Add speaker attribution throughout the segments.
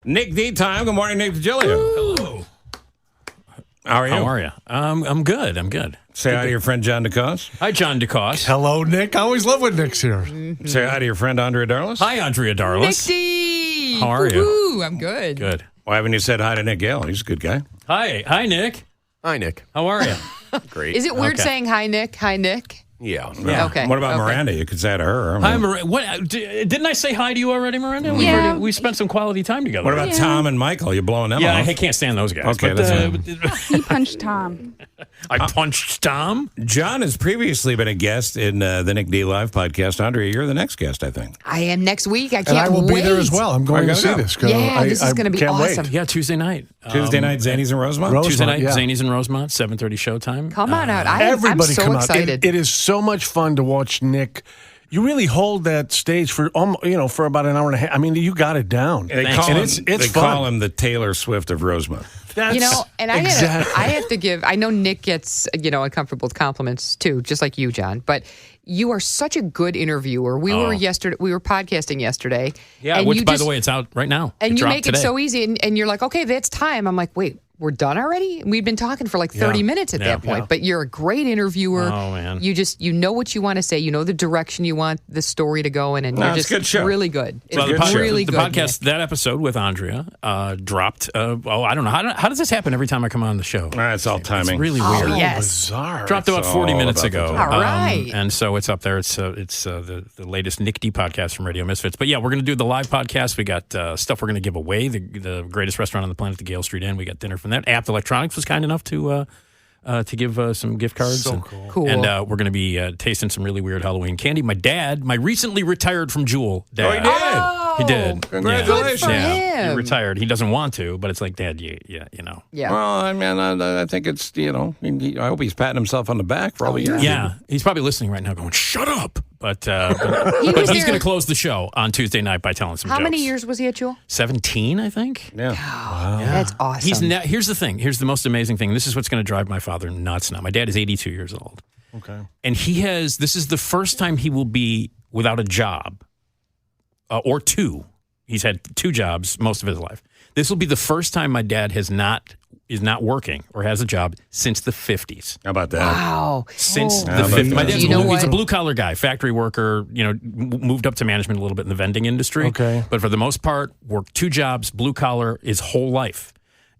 Speaker 1: Nick D time. Good morning, Nick DeGilio.
Speaker 2: Hello.
Speaker 1: How are you?
Speaker 2: How are you? I'm good. I'm good.
Speaker 1: Say hi to your friend John DeCoste.
Speaker 2: Hi, John DeCoste.
Speaker 3: Hello, Nick. I always love when Nick's here.
Speaker 1: Say hi to your friend Andrea Darlis.
Speaker 2: Hi, Andrea Darlis.
Speaker 4: Nick.
Speaker 2: How are you?
Speaker 4: Woo-hoo, I'm good.
Speaker 2: Good.
Speaker 1: Why haven't you said hi to Nick Gale? He's a good guy.
Speaker 2: Hi, Nick.
Speaker 5: Hi, Nick.
Speaker 2: How are you?
Speaker 5: Great.
Speaker 4: Is it weird
Speaker 2: Okay.
Speaker 4: saying hi, Nick? Hi, Nick.
Speaker 5: Yeah.
Speaker 4: Okay.
Speaker 1: What about
Speaker 4: Okay.
Speaker 1: Miranda? You could say hi to her.
Speaker 2: Hi, Miranda. What? Didn't I say hi to you already, Miranda?
Speaker 4: Yeah.
Speaker 2: We spent some quality time together.
Speaker 1: What about Tom and Michael? You blowing them off?
Speaker 2: I can't stand those guys.
Speaker 1: Okay, that's
Speaker 6: He punched Tom.
Speaker 2: I punched Tom.
Speaker 1: John has previously been a guest in the Nick D Live podcast. Andrea, you're the next guest, I think.
Speaker 4: I am next week. I can't
Speaker 3: And I will
Speaker 4: wait.
Speaker 3: be there as well. I'm going to see
Speaker 1: go.
Speaker 3: this.
Speaker 4: Yeah, this is going to be
Speaker 3: can't
Speaker 4: awesome.
Speaker 3: Wait.
Speaker 2: Yeah, Tuesday night.
Speaker 1: Tuesday night, Zanies and Rosemont?
Speaker 2: Tuesday night,
Speaker 3: yeah.
Speaker 2: Zanies and Rosemont, 7:30 showtime.
Speaker 4: Come on out. I'm
Speaker 3: Everybody
Speaker 4: so
Speaker 3: come
Speaker 4: excited.
Speaker 3: out. It is so much fun to watch Nick. You really hold that stage for for about an hour and a half. I mean, you got it down.
Speaker 1: They
Speaker 2: Thanks.
Speaker 1: call
Speaker 3: And
Speaker 1: him,
Speaker 3: it's
Speaker 1: they
Speaker 3: fun.
Speaker 1: call him the Taylor Swift of Rosemont.
Speaker 3: That's
Speaker 4: And
Speaker 3: exactly.
Speaker 4: I have to give, I know Nick gets, uncomfortable with compliments too, just like you, John, but you are such a good interviewer. We were podcasting yesterday.
Speaker 2: Yeah,
Speaker 4: and
Speaker 2: which,
Speaker 4: you
Speaker 2: by
Speaker 4: just-
Speaker 2: the way, it's out right now.
Speaker 4: And you
Speaker 2: dropped
Speaker 4: make
Speaker 2: today.
Speaker 4: it so easy, and you're like, okay, that's time. I'm like, wait, we're done already? We've been talking for like 30 minutes at that point, but you're a great interviewer.
Speaker 2: Oh, man.
Speaker 4: You know what you want to say. You know the direction you want the story to go in, and
Speaker 1: No,
Speaker 4: you're
Speaker 1: it's
Speaker 4: just
Speaker 1: a good show.
Speaker 4: really good.
Speaker 2: Well,
Speaker 4: It's
Speaker 2: the podcast,
Speaker 4: really
Speaker 2: the
Speaker 4: good.
Speaker 2: podcast, that episode with Andrea dropped. I don't know. How does this happen every time I come on the show?
Speaker 1: It's all timing.
Speaker 2: It's really
Speaker 4: Oh,
Speaker 2: weird.
Speaker 4: yes.
Speaker 3: bizarre.
Speaker 2: Dropped about
Speaker 1: It's
Speaker 2: 40
Speaker 1: all
Speaker 2: minutes
Speaker 1: about
Speaker 2: ago.
Speaker 1: the
Speaker 4: time. All right.
Speaker 2: And so it's up there. It's the latest Nick D podcast from Radio Misfits. But yeah, we're going to do the live podcast. We got stuff we're going to give away. The greatest restaurant on the planet, the Gale Street Inn. We got dinner from that. Apt Electronics was kind enough to give some gift cards.
Speaker 3: So
Speaker 2: and,
Speaker 3: cool.
Speaker 4: Cool.
Speaker 2: And we're going to be tasting some really weird Halloween candy. My dad, my recently retired from Jewel dad.
Speaker 1: Oh, he did?
Speaker 2: He did.
Speaker 1: Congratulations.
Speaker 4: Good for
Speaker 2: Yeah,
Speaker 4: him.
Speaker 2: he retired. He doesn't want to, but it's like, Dad, you know.
Speaker 4: Yeah.
Speaker 1: Well, I mean, I think it's, I hope he's patting himself on the back for all the years.
Speaker 2: Yeah, he's probably listening right now going, shut up. But
Speaker 4: was
Speaker 2: he's
Speaker 4: there-
Speaker 2: going to close the show on Tuesday night by telling some
Speaker 4: How
Speaker 2: jokes.
Speaker 4: many years was he at Jewel?
Speaker 2: 17, I think.
Speaker 1: Yeah.
Speaker 4: That's awesome.
Speaker 2: He's here's the thing. Here's the most amazing thing. This is what's going to drive my father nuts now. My dad is 82 years old.
Speaker 3: Okay.
Speaker 2: And this is the first time he will be without a job or two. He's had two jobs most of his life. This will be the first time my dad is not working or has a job since the 50s.
Speaker 1: How about that?
Speaker 4: Wow.
Speaker 2: Since the
Speaker 1: How about
Speaker 2: 50s.
Speaker 1: that?
Speaker 2: My dad's
Speaker 4: You know
Speaker 2: he's a
Speaker 4: what?
Speaker 2: blue collar guy, factory worker, moved up to management a little bit in the vending industry.
Speaker 3: Okay.
Speaker 2: But for the most part, worked two jobs, blue collar his whole life.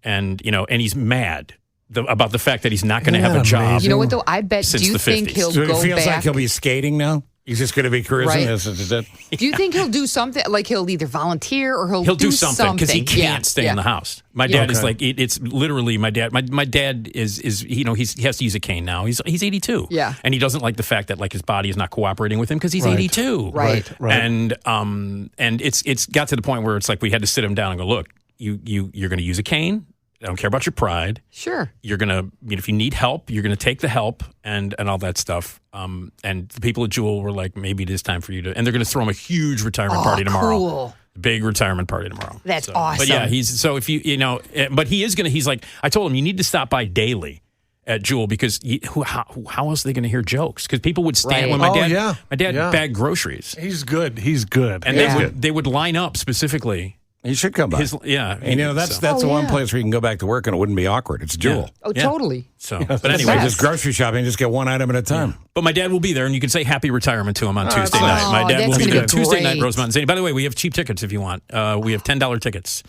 Speaker 2: And, and he's mad about the fact that he's not going to
Speaker 3: Isn't
Speaker 2: have a
Speaker 3: that
Speaker 2: job.
Speaker 3: amazing?
Speaker 4: You know what, though? I bet,
Speaker 2: Since
Speaker 4: do you
Speaker 2: the
Speaker 4: think
Speaker 2: 50s.
Speaker 4: he'll
Speaker 1: So
Speaker 4: go
Speaker 1: he feels
Speaker 4: back?
Speaker 1: like he'll be skating now? He's just going to be cruising?
Speaker 4: Right.
Speaker 1: This is it?
Speaker 4: Do you think he'll do something? Like he'll either volunteer or
Speaker 2: He'll do something because he can't
Speaker 4: Yeah,
Speaker 2: stay
Speaker 4: yeah.
Speaker 2: in the house. My dad is
Speaker 3: Okay.
Speaker 2: like it's literally my dad. My dad is he has to use a cane now. He's 82.
Speaker 4: Yeah.
Speaker 2: and he doesn't like the fact that like his body is not cooperating with him because he's
Speaker 3: Right.
Speaker 2: 82.
Speaker 4: Right.
Speaker 3: Right.
Speaker 2: And it's got to the point where it's like we had to sit him down and go, look, you're going to use a cane. I don't care about your pride.
Speaker 4: Sure.
Speaker 2: You're gonna, if you need help, you're gonna take the help and all that stuff. And the people at Jewel were like, maybe it is time for you to, and they're gonna throw him a huge retirement party tomorrow.
Speaker 4: Cool.
Speaker 2: Big retirement party tomorrow.
Speaker 4: That's
Speaker 2: But
Speaker 4: awesome.
Speaker 2: yeah, if but he is gonna. He's like, I told him you need to stop by daily at Jewel because how else are they gonna hear jokes? Because people would stand
Speaker 4: Right.
Speaker 2: when my
Speaker 3: Oh,
Speaker 2: dad
Speaker 3: yeah.
Speaker 2: my dad
Speaker 3: Yeah.
Speaker 2: bagged groceries
Speaker 3: He's good. He's good.
Speaker 2: and
Speaker 4: Yeah.
Speaker 2: they would line up specifically.
Speaker 1: He should come by. And that's
Speaker 2: so,
Speaker 1: the
Speaker 4: Oh,
Speaker 1: one
Speaker 4: yeah.
Speaker 1: place where you can go back to work and it wouldn't be awkward. It's Jewel.
Speaker 4: Oh,
Speaker 2: Yeah.
Speaker 4: totally.
Speaker 2: so. But
Speaker 1: Anyway,
Speaker 2: anyway,
Speaker 4: best.
Speaker 1: just grocery shopping, just get one item at a time.
Speaker 2: But my dad will be there, and you can say happy retirement to him on Tuesday
Speaker 1: that's
Speaker 2: night.
Speaker 4: nice.
Speaker 2: My
Speaker 4: Oh,
Speaker 2: dad
Speaker 4: that's
Speaker 2: will be
Speaker 4: gonna
Speaker 2: there
Speaker 4: be
Speaker 2: Tuesday night,
Speaker 4: great.
Speaker 2: Rosemont and Zany. By the way, we have cheap tickets if you want. We have $10 tickets.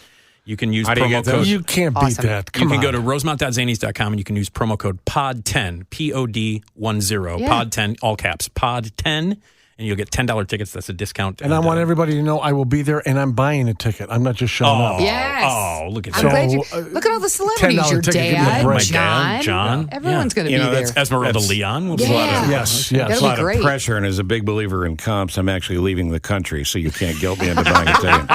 Speaker 2: You can use
Speaker 1: How do you
Speaker 2: promo
Speaker 1: get those?
Speaker 2: code.
Speaker 3: You can't beat
Speaker 4: Awesome.
Speaker 3: that.
Speaker 2: You
Speaker 3: Come
Speaker 2: can
Speaker 3: on.
Speaker 2: go to rosemont.zanies.com and you can use promo code POD10, POD10,
Speaker 4: Yeah.
Speaker 2: POD10, all caps, POD10, and you'll get $10 tickets. That's a discount.
Speaker 3: And I want everybody to know I will be there and I'm buying a ticket. I'm not just showing up.
Speaker 4: Yes.
Speaker 2: Oh, look at
Speaker 4: I'm
Speaker 2: that.
Speaker 4: glad you.
Speaker 3: So,
Speaker 4: Look at all the celebrities.
Speaker 3: $10
Speaker 4: Your
Speaker 3: ticket, give me a
Speaker 4: dad,
Speaker 3: break.
Speaker 2: My dad,
Speaker 4: John.
Speaker 2: John.
Speaker 4: Everyone's
Speaker 2: Yeah.
Speaker 4: going to be there.
Speaker 2: Esmeralda
Speaker 1: That's-
Speaker 2: Leon will be
Speaker 4: Yeah.
Speaker 3: Yes,
Speaker 4: That'll
Speaker 3: yes.
Speaker 1: A
Speaker 4: be
Speaker 1: lot
Speaker 4: great.
Speaker 1: of pressure, and as a big believer in comps, I'm actually leaving the country, so you can't guilt me into buying a ticket.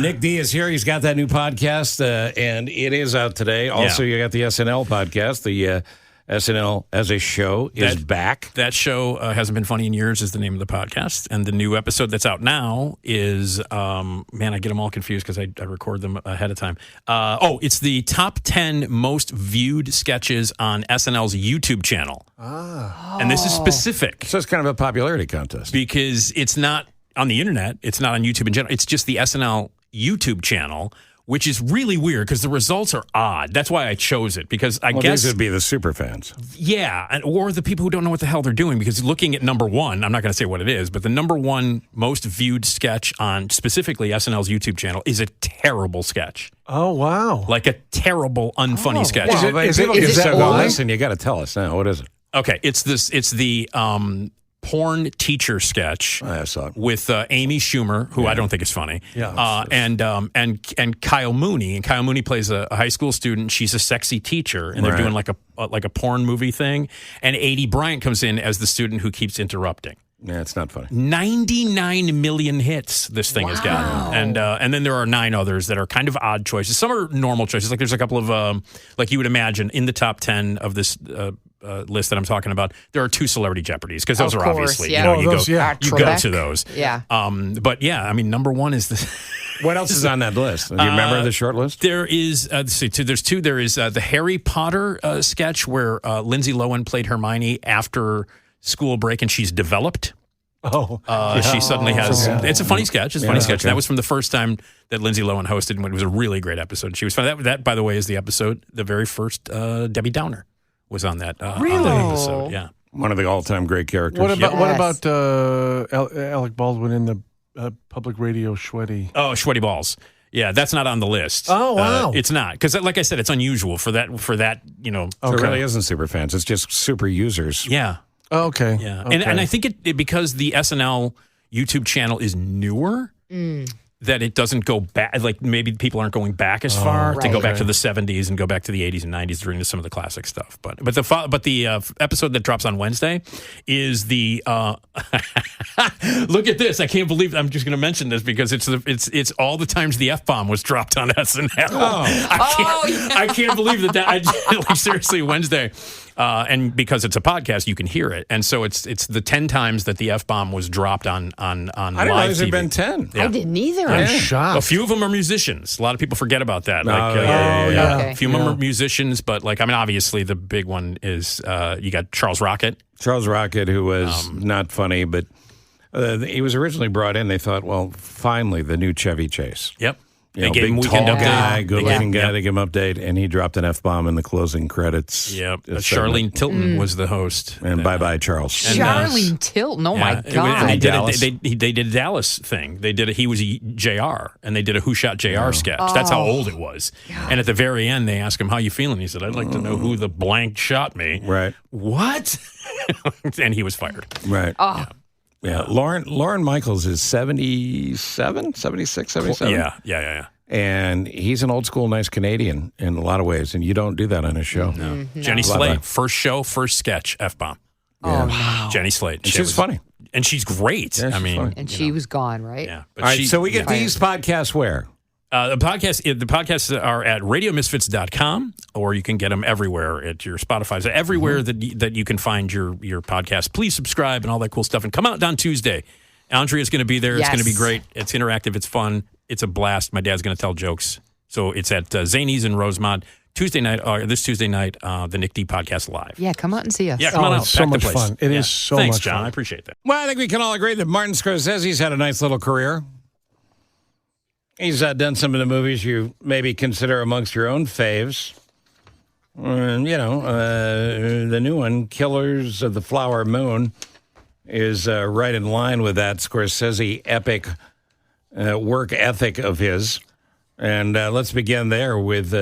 Speaker 1: Nick D is here. He's got that new podcast, and it is out today. Also, you got the SNL podcast. The SNL as a show is back.
Speaker 2: That show hasn't been funny in years is the name of the podcast. And the new episode that's out now is, I get them all confused because I record them ahead of time. It's the top 10 most viewed sketches on SNL's YouTube channel. And this is specific
Speaker 1: So it's kind of a popularity contest.
Speaker 2: because it's not on the internet. It's not on YouTube in general. It's just the SNL YouTube channel, which is really weird because the results are odd. That's why I chose it, because I guess
Speaker 1: these would be the super fans.
Speaker 2: Yeah, or the people who don't know what the hell they're doing, because looking at number one, I'm not going to say what it is, but the number one most viewed sketch on specifically SNL's YouTube channel is a terrible sketch.
Speaker 3: Oh, wow.
Speaker 2: Like a terrible, unfunny sketch.
Speaker 1: Well,
Speaker 3: is
Speaker 1: people
Speaker 3: it-
Speaker 1: can
Speaker 3: is it
Speaker 1: say, well,
Speaker 3: only-
Speaker 1: listen, you got to tell us now. What is it?
Speaker 2: Okay, it's the porn teacher sketch
Speaker 1: I saw it.
Speaker 2: with Amy Schumer, who I don't think is funny,
Speaker 3: Yeah,
Speaker 2: and Kyle Mooney. And Kyle Mooney plays a high school student. She's a sexy teacher, and they're
Speaker 1: Right.
Speaker 2: doing like a porn movie thing. And Adie Bryant comes in as the student who keeps interrupting.
Speaker 1: Yeah, it's not funny.
Speaker 2: 99 million hits this thing has gotten, and then there are 9 others that are kind of odd choices. Some are normal choices, like there's a couple of like you would imagine in the top 10 of this list that I'm talking about. There are 2 Celebrity Jeopardies, because those
Speaker 4: Of
Speaker 2: are
Speaker 4: course,
Speaker 2: obviously
Speaker 4: yeah.
Speaker 2: you know
Speaker 3: Oh,
Speaker 2: you
Speaker 3: those,
Speaker 2: go
Speaker 3: yeah.
Speaker 2: you go
Speaker 4: Trebek.
Speaker 2: to those.
Speaker 4: Yeah.
Speaker 2: But yeah, I mean, number one is the.
Speaker 1: What else is on that list? Do you remember the short list?
Speaker 2: There is let's see, there's 2. There is the Harry Potter sketch where Lindsay Lohan played Hermione after school break, and she's developed.
Speaker 3: Oh,
Speaker 2: She suddenly has. It's a funny sketch. It's a funny sketch.
Speaker 1: okay.
Speaker 2: That was from the first time that Lindsay Lohan hosted, and it was a really great episode. She was fun. That, by the way, is the episode. The very first Debbie Downer was on that.
Speaker 3: Really?
Speaker 2: Episode. Yeah.
Speaker 1: One of the all-time great characters.
Speaker 3: what
Speaker 4: Yes.
Speaker 3: about Alec Baldwin in the public radio Shweddy?
Speaker 2: Oh, Sweaty Balls. Yeah, that's not on the list.
Speaker 3: Oh, wow.
Speaker 2: It's not, because, like I said, it's unusual for that. You know.
Speaker 1: So it really isn't super fans. It's just super users.
Speaker 2: Yeah.
Speaker 3: Oh, okay.
Speaker 2: Yeah.
Speaker 3: Okay.
Speaker 2: And I think it because the SNL YouTube channel is newer. That it doesn't go back, like maybe people aren't going back as far to go back to the 70s and go back to the 80s and 90s during some of the classic stuff. But the episode that drops on Wednesday is the look at this. I can't believe I'm just going to mention this because it's all the times the F-bomb was dropped on SNL. I can't believe that I like seriously Wednesday. And because it's a podcast, you can hear it, and so it's the 10 times that the F-bomb was dropped on
Speaker 1: I didn't
Speaker 2: live
Speaker 1: realize
Speaker 2: TV.
Speaker 1: there'd been 10.
Speaker 2: Yeah.
Speaker 4: I didn't either.
Speaker 3: I'm
Speaker 2: A
Speaker 3: shocked.
Speaker 2: few of them are musicians. A lot of people forget about that.
Speaker 3: yeah.
Speaker 4: Okay.
Speaker 2: A few of them are musicians, but like I mean, obviously the big one is you got Charles Rocket.
Speaker 1: Charles Rocket, who was not funny, but he was originally brought in. They thought, well, finally, the new Chevy Chase.
Speaker 2: Yep.
Speaker 1: You know,
Speaker 2: They gave him
Speaker 1: big,
Speaker 2: Weekend
Speaker 1: tall
Speaker 2: Update.
Speaker 1: guy, good-looking
Speaker 2: Yeah.
Speaker 1: guy. They give him update, and he dropped an F-bomb in the closing credits.
Speaker 2: Yep.
Speaker 1: segment.
Speaker 2: Charlene Tilton was the host.
Speaker 1: And bye-bye, Charles.
Speaker 4: Charlene Tilton. Oh my
Speaker 2: And
Speaker 4: God.
Speaker 2: they did
Speaker 1: Dallas.
Speaker 2: they did a Dallas thing. They did he was JR, and they did a Who Shot JR sketch. That's how old it was. And at the very end, they asked him, "How you feeling?" He said, "I'd like to know who the blank shot me."
Speaker 1: Right,
Speaker 2: What? And he was fired.
Speaker 1: right. Yeah. Lauren Michaels is 77, 76, 77.
Speaker 2: Yeah.
Speaker 1: And he's an old-school, nice Canadian in a lot of ways, and you don't do that on a show.
Speaker 2: Jenny
Speaker 1: Bye-bye.
Speaker 2: Slate, first show, first sketch, F-bomb. Jenny Slate.
Speaker 1: And she's funny.
Speaker 2: And she's great.
Speaker 1: Yeah, she's
Speaker 2: I mean,
Speaker 1: funny.
Speaker 4: And she was gone, right?
Speaker 2: yeah. But
Speaker 1: All right,
Speaker 2: she-
Speaker 1: so we get
Speaker 2: yeah.
Speaker 1: these podcasts where?
Speaker 2: The podcasts are at radiomisfits.com, or you can get them everywhere at your Spotify. So everywhere that you can find your podcast. Please subscribe and all that cool stuff. And come out on Tuesday. Andrea's going to be there. It's going to be
Speaker 4: Yes.
Speaker 2: great. It's interactive. It's fun. It's a blast. My dad's going to tell jokes. So it's at Zanies in Rosemont. Tuesday night, this Tuesday night, the Nick D Podcast Live.
Speaker 4: Yeah, come out and see us.
Speaker 2: Yeah, come on out.
Speaker 3: it's so
Speaker 2: Pack the
Speaker 3: much
Speaker 2: place.
Speaker 3: fun. It is so
Speaker 2: Thanks,
Speaker 3: much
Speaker 2: John.
Speaker 3: fun.
Speaker 2: I appreciate that.
Speaker 1: Well, I think we can all agree that Martin Scorsese's had a nice little career. He's done some of the movies you maybe consider amongst your own faves. The new one, Killers of the Flower Moon, is right in line with that Scorsese epic work ethic of his. And let's begin there with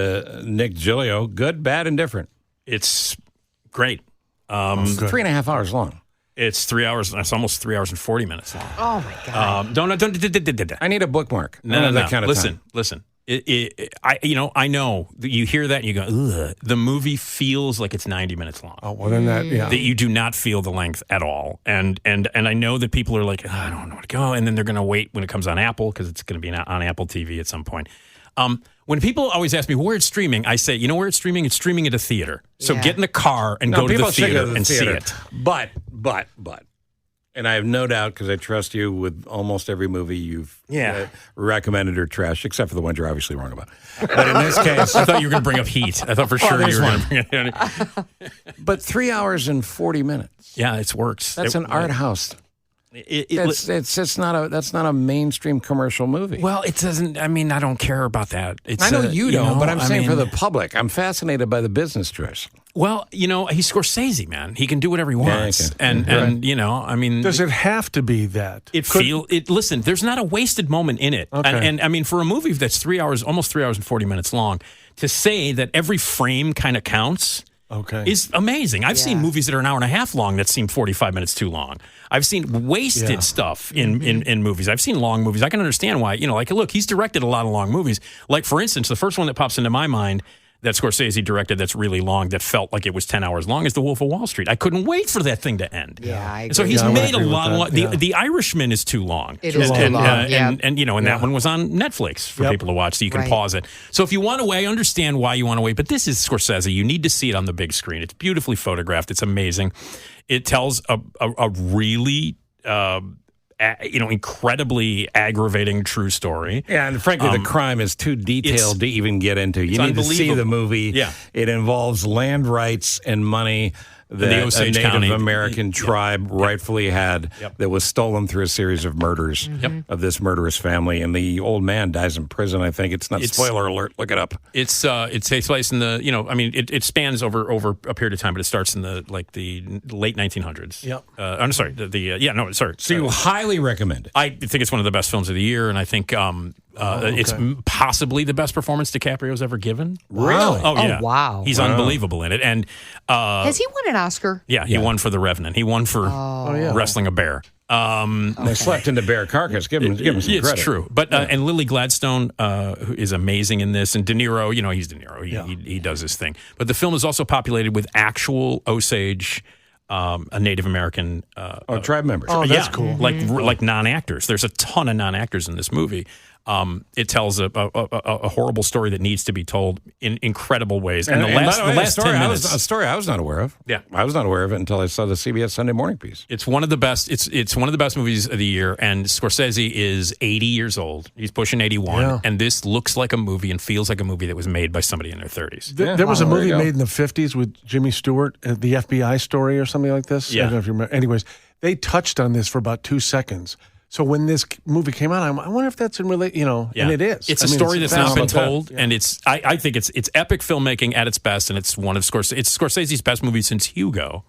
Speaker 1: Nick Giglio. Good, bad, and different.
Speaker 2: It's great.
Speaker 1: 3.5 hours long.
Speaker 2: It's 3 hours. It's almost 3 hours and 40 minutes.
Speaker 4: Oh my God.
Speaker 2: Don't.
Speaker 1: I need a bookmark. I
Speaker 2: No,
Speaker 1: don't
Speaker 2: no,
Speaker 1: have
Speaker 2: no.
Speaker 1: that kind of
Speaker 2: Listen,
Speaker 1: time.
Speaker 2: listen. I know that you hear that and you go, ugh. The movie feels like it's 90 minutes long.
Speaker 3: Oh, well, then that, yeah.
Speaker 2: That you do not feel the length at all. And I know that people are like, "Oh, I don't know where to go. And then they're going to wait when it comes on Apple because it's going to be on Apple TV at some point. When people always ask me where it's streaming, I say, you know where it's streaming? It's streaming at a theater. So
Speaker 4: Yeah.
Speaker 2: get in the car and go to
Speaker 1: people
Speaker 2: the
Speaker 1: should go
Speaker 2: theater
Speaker 1: to the
Speaker 2: and
Speaker 1: theater.
Speaker 2: see it.
Speaker 1: But, and I have no doubt because I trust you with almost every movie you've recommended or trashed, except for the ones you're obviously wrong about. But in this case,
Speaker 2: I thought you were going to bring up Heat. I thought for sure
Speaker 1: there's
Speaker 2: you were
Speaker 1: one.
Speaker 2: going to bring it up.
Speaker 1: but 3 hours and 40 minutes.
Speaker 2: Yeah, it works.
Speaker 1: That's an art house. That's not a mainstream commercial movie.
Speaker 2: Well, it doesn't. I mean, I don't care about that.
Speaker 1: I know you don't, but I'm saying for the public, I'm fascinated by the business choice.
Speaker 2: Well, he's Scorsese, man. He can do whatever he wants,
Speaker 1: Yeah, he can.
Speaker 2: and I mean,
Speaker 3: Does it have to be that?
Speaker 2: Listen, there's not a wasted moment in it,
Speaker 3: Okay.
Speaker 2: and I mean, for a movie that's 3 hours, almost 3 hours and 40 minutes long, to say that every frame kind of counts.
Speaker 3: Okay.
Speaker 2: Is amazing. I've seen movies that are an hour and a half long that seem 45 minutes too long. I've seen wasted stuff in movies. I've seen long movies. I can understand why, look, he's directed a lot of long movies. Like, for instance, the first one that pops into my mind that Scorsese directed that's really long that felt like it was 10 hours long is The Wolf of Wall Street. I couldn't wait for that thing to end.
Speaker 4: Yeah, I agree.
Speaker 2: So he's
Speaker 3: Yeah, I would
Speaker 2: made a
Speaker 3: agree with
Speaker 2: lot.
Speaker 3: that, yeah.
Speaker 2: The Irishman is too long.
Speaker 4: It is too long,
Speaker 2: And that one was on Netflix for people to watch, so you can pause it. So if you want to wait, I understand why you want to wait, but this is Scorsese. You need to see it on the big screen. It's beautifully photographed. It's amazing. It tells a really incredibly aggravating true story.
Speaker 1: Yeah, and frankly, the crime is too detailed to even get into. You need to see the movie.
Speaker 2: Yeah.
Speaker 1: It involves land rights and money that
Speaker 2: the
Speaker 1: a
Speaker 2: Osage
Speaker 1: Native
Speaker 2: County
Speaker 1: American tribe rightfully had that was stolen through a series of murders of this murderous family. And the old man dies in prison, I think. It's not spoiler alert. Look it up.
Speaker 2: It takes place in the, it spans over a period of time, but it starts in the late 1900s.
Speaker 3: Yep.
Speaker 2: I'm sorry.
Speaker 1: So you highly recommend it.
Speaker 2: I think it's one of the best films of the year, and I think it's possibly the best performance DiCaprio's ever given.
Speaker 1: Really?
Speaker 2: Oh, yeah.
Speaker 4: Oh, wow.
Speaker 2: He's unbelievable in it. And
Speaker 4: has he won an Oscar?
Speaker 2: yeah, he won for The Revenant. He won for wrestling a bear.
Speaker 1: They slept in the bear carcass. Give him some credit.
Speaker 2: It's true. But and Lily Gladstone who is amazing in this, and De Niro, he's De Niro. He does his thing. But the film is also populated with actual Osage, a Native American
Speaker 1: tribe members.
Speaker 3: Oh, that's cool.
Speaker 2: Like non-actors. There's a ton of non-actors in this movie. It tells a horrible story that needs to be told in incredible ways. And the last 10 minutes,
Speaker 1: a story I was not aware of.
Speaker 2: Yeah.
Speaker 1: I was not aware of it until I saw the CBS Sunday Morning piece.
Speaker 2: it's one of the best. It's one of the best movies of the year. And Scorsese is 80 years old. He's pushing 81,
Speaker 3: Yeah.
Speaker 2: and this looks like a movie and feels like a movie that was made by somebody in their 30s.
Speaker 3: There was a
Speaker 1: there you
Speaker 3: movie
Speaker 1: go.
Speaker 3: made in the 50s with Jimmy Stewart, the FBI story or something like this.
Speaker 2: Yeah.
Speaker 3: I don't know if you remember. Anyways, they touched on this for about 2 seconds. So when this movie came out, I wonder if that's in relate, and it is.
Speaker 2: It's a story that's not been
Speaker 1: about that.
Speaker 2: told, and I think it's epic filmmaking at its best, and it's one of Scorsese's best movies since Hugo,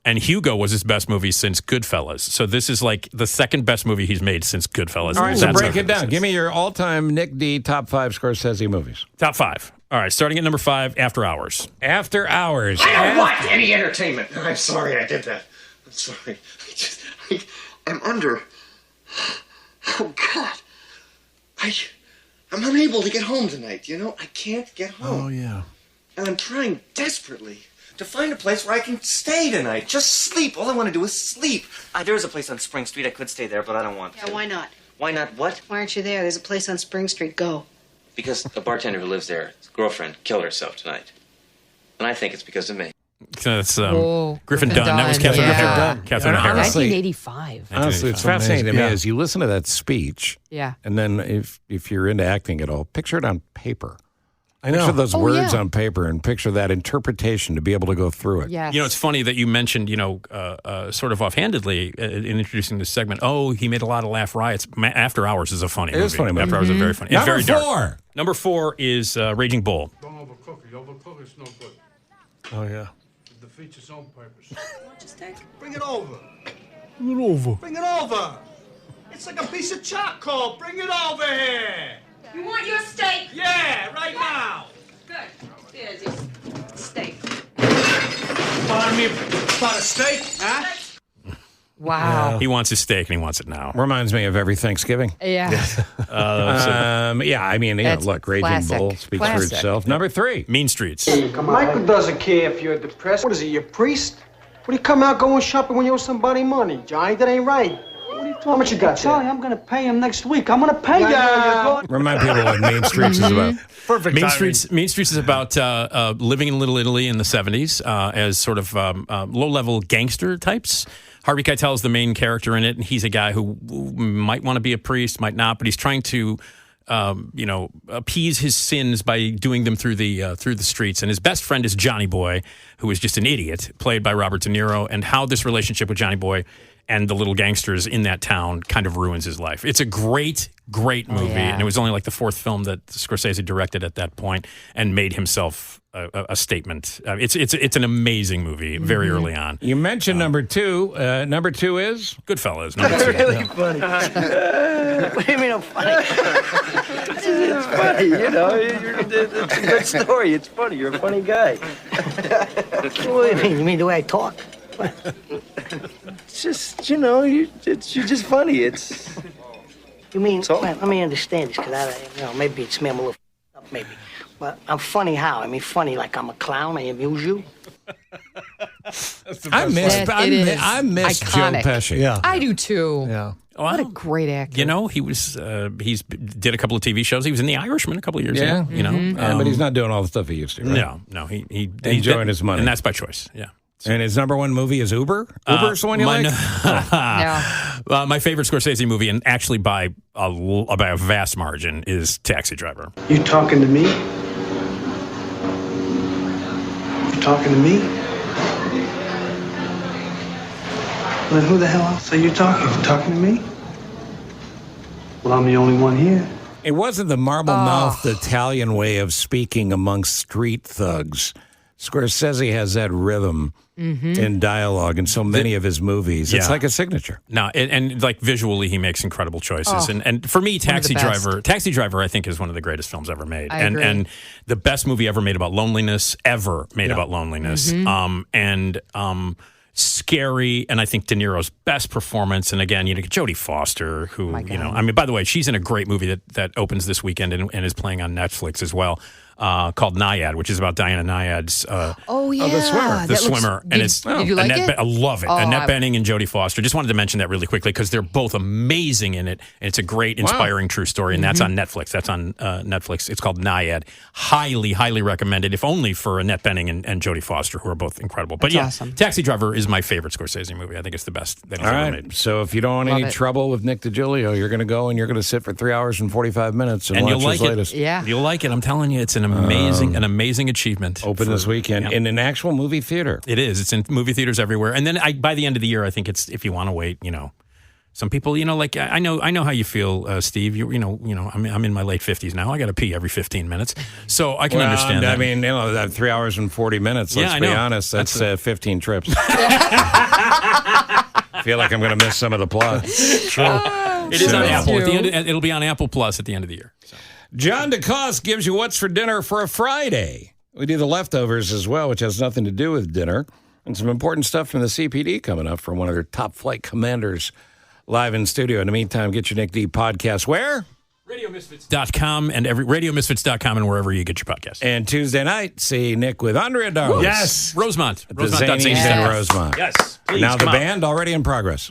Speaker 2: and Hugo was his best movie since Goodfellas. So this is like the second best movie he's made since Goodfellas.
Speaker 1: All right, so
Speaker 2: That's
Speaker 1: break
Speaker 2: how
Speaker 1: it down.
Speaker 2: this
Speaker 1: Give
Speaker 2: is.
Speaker 1: me your all-time Nick D top 5 Scorsese movies.
Speaker 2: Top 5. All right, starting at number 5, After Hours.
Speaker 1: After Hours.
Speaker 5: I don't want any entertainment. I'm sorry I did that. I'm sorry. I'm under. Oh, God. I'm unable to get home tonight, I can't get home.
Speaker 3: Oh, yeah.
Speaker 5: And I'm trying desperately to find a place where I can stay tonight. Just sleep. All I want to do is sleep. There's a place on Spring Street. I could stay there, but I don't want to.
Speaker 6: Yeah, why not?
Speaker 5: Why not what?
Speaker 6: Why aren't you there? There's a place on Spring Street. Go.
Speaker 5: Because the bartender who lives there, his girlfriend, killed herself tonight. And I think it's because of me.
Speaker 2: That's
Speaker 4: Griffin
Speaker 2: Griffin Dunn. That was
Speaker 4: Dunn,
Speaker 2: Catherine
Speaker 4: yeah.
Speaker 2: Dunn. Catherine
Speaker 1: And
Speaker 2: O'Hara.
Speaker 1: honestly-
Speaker 4: 1985.
Speaker 1: Honestly, it's fascinating to me
Speaker 3: Yeah.
Speaker 1: as you listen to that speech,
Speaker 4: Yeah.
Speaker 1: and then if you're into acting at all, picture it on paper.
Speaker 3: I know.
Speaker 1: Picture those
Speaker 4: Oh,
Speaker 1: words
Speaker 4: yeah.
Speaker 1: on paper and picture that interpretation to be able to go through it.
Speaker 4: Yes.
Speaker 2: It's funny that you mentioned, sort of offhandedly in introducing this segment. Oh, he made a lot of laugh riots. After Hours is a funny movie.
Speaker 1: is a funny movie.
Speaker 2: After Hours is very funny. It's
Speaker 1: Number
Speaker 2: very dark.
Speaker 1: 4.
Speaker 2: Number 4 is Raging Bull.
Speaker 7: Don't overcook it. Overcook it's no good.
Speaker 3: Oh, yeah.
Speaker 7: It defeats its own purpose.
Speaker 6: Steak?
Speaker 7: Bring it over.
Speaker 3: Bring it over.
Speaker 7: Bring it over. It's like a piece of charcoal. Bring it over here.
Speaker 6: You want your steak?
Speaker 7: Yeah, right now.
Speaker 6: Good. Here's your steak.
Speaker 7: Pardon me about a steak, huh?
Speaker 4: Wow.
Speaker 2: He wants his steak and he wants it now.
Speaker 1: Reminds me of every Thanksgiving.
Speaker 4: Yeah. That's
Speaker 1: Look, Raging
Speaker 4: classic.
Speaker 1: Bull speaks for
Speaker 4: Classic.
Speaker 1: itself. Number 3.
Speaker 2: Mean Streets.
Speaker 8: Michael doesn't care if you're depressed. What is he, your priest? What do you come out going shopping when you owe somebody money, Johnny? That ain't right. What are you talking How much you got, Charlie? I'm gonna pay him next week. I'm gonna pay you.
Speaker 1: Remind people what Main Streets is about.
Speaker 3: Perfect
Speaker 2: Mean
Speaker 3: timing.
Speaker 2: Streets is about living in Little Italy in the 70s as sort of low-level gangster types. Harvey Keitel is the main character in it, and he's a guy who might want to be a priest, might not, but he's trying to appease his sins by doing them through the streets. And his best friend is Johnny Boy, who is just an idiot, played by Robert De Niro. And how this relationship with Johnny Boy and the little gangsters in that town kind of ruins his life. It's a great movie, and it was only like the fourth film that Scorsese directed at that point and made himself a statement. It's an amazing movie very early on.
Speaker 1: You mentioned number two. Number two is
Speaker 2: Goodfellas. Number two.
Speaker 8: Really funny. What do you mean I'm funny? It's funny, you know. It's a good story. It's funny. You're a funny guy. What do you mean? You mean the way I talk? It's just, you know, you're just funny. It's. You mean? Well, let me understand this, because maybe it's me. I'm a little up, maybe. But I'm funny how? I mean, funny like I'm a clown. I amuse you.
Speaker 1: I miss Joe
Speaker 4: iconic.
Speaker 1: Pesci.
Speaker 3: Yeah.
Speaker 4: I do too.
Speaker 3: Yeah.
Speaker 4: What a great actor.
Speaker 2: You know, he was he's did a couple of TV shows. He was in The Irishman a couple of years ago. You know,
Speaker 1: Yeah, but he's not doing all the stuff he used to. Right?
Speaker 2: No, he
Speaker 1: Enjoying his money.
Speaker 2: and that's by choice. Yeah.
Speaker 1: And his number one movie is Uber. Uber's the one you like?
Speaker 4: Yeah.
Speaker 2: My favorite Scorsese movie, and actually by a vast margin, is Taxi Driver.
Speaker 8: You talking to me? You talking to me? Well, then who the hell else are you talking? You talking to me? Well, I'm the only one here.
Speaker 1: It wasn't the marble-mouthed Italian way of speaking amongst street thugs. Scorsese has that rhythm in dialogue in so many of his movies. It's like a signature.
Speaker 2: No, and like visually, he makes incredible choices. And for me, Taxi Driver, I think is one of the greatest films ever made.
Speaker 4: I agree.
Speaker 2: And the best movie ever made about loneliness, about loneliness. Scary, and I think De Niro's best performance. And again, you know, Jodie Foster, who, you know, I mean, by the way, she's in a great movie that opens this weekend and is playing on Netflix as well. Called Nyad, which is about Diana Nyad's
Speaker 4: The
Speaker 2: swimmer.
Speaker 4: Did you like it?
Speaker 2: I love it. Annette Bening and Jodie Foster. Just wanted to mention that really quickly because they're both amazing in it. And it's a great, inspiring true story. And that's on Netflix. That's on Netflix. It's called Nyad. Highly, highly recommended, if only for Annette Bening and Jodie Foster, who are both incredible. But
Speaker 4: That's awesome.
Speaker 2: Taxi Driver is my favorite Scorsese movie. I think it's the best that he's
Speaker 1: All
Speaker 2: ever
Speaker 1: right.
Speaker 2: made.
Speaker 1: So if you don't want any trouble with Nick DiGiulio, you're going to go and you're going to sit for 3 hours and 45 minutes and watch
Speaker 2: you'll like
Speaker 1: his latest.
Speaker 2: it.
Speaker 4: Yeah.
Speaker 2: You'll like it. I'm telling you, it's an amazing achievement.
Speaker 1: Open this weekend in an actual movie theater.
Speaker 2: It is. It's in movie theaters everywhere. And then by the end of the year, I think it's, if you want to wait, you know, some people, you know, like I know how you feel, Steve. You know, I'm in my late 50s now. I got to pee every 15 minutes, so I can understand that.
Speaker 1: I mean, you know, that 3 hours and 40 minutes. Let's be honest, that's 15 trips. I feel like I'm going to miss some of the plot.
Speaker 2: True. It is on Apple. It'll be on Apple Plus at the end of the year. So.
Speaker 1: John DeCoste gives you what's for dinner for a Friday. We do the leftovers as well, which has nothing to do with dinner. And some important stuff from the CPD coming up from one of their top flight commanders live in studio. In the meantime, get your Nick D podcast where?
Speaker 2: RadioMisfits.com and RadioMisfits.com and wherever you get your podcast.
Speaker 1: And Tuesday night, see Nick with Andrea Darling.
Speaker 3: Yes.
Speaker 2: Rosemont.
Speaker 1: The Zanies in Rosemont.
Speaker 2: Yes. Please,
Speaker 1: Now the
Speaker 2: come out.
Speaker 1: band already in progress.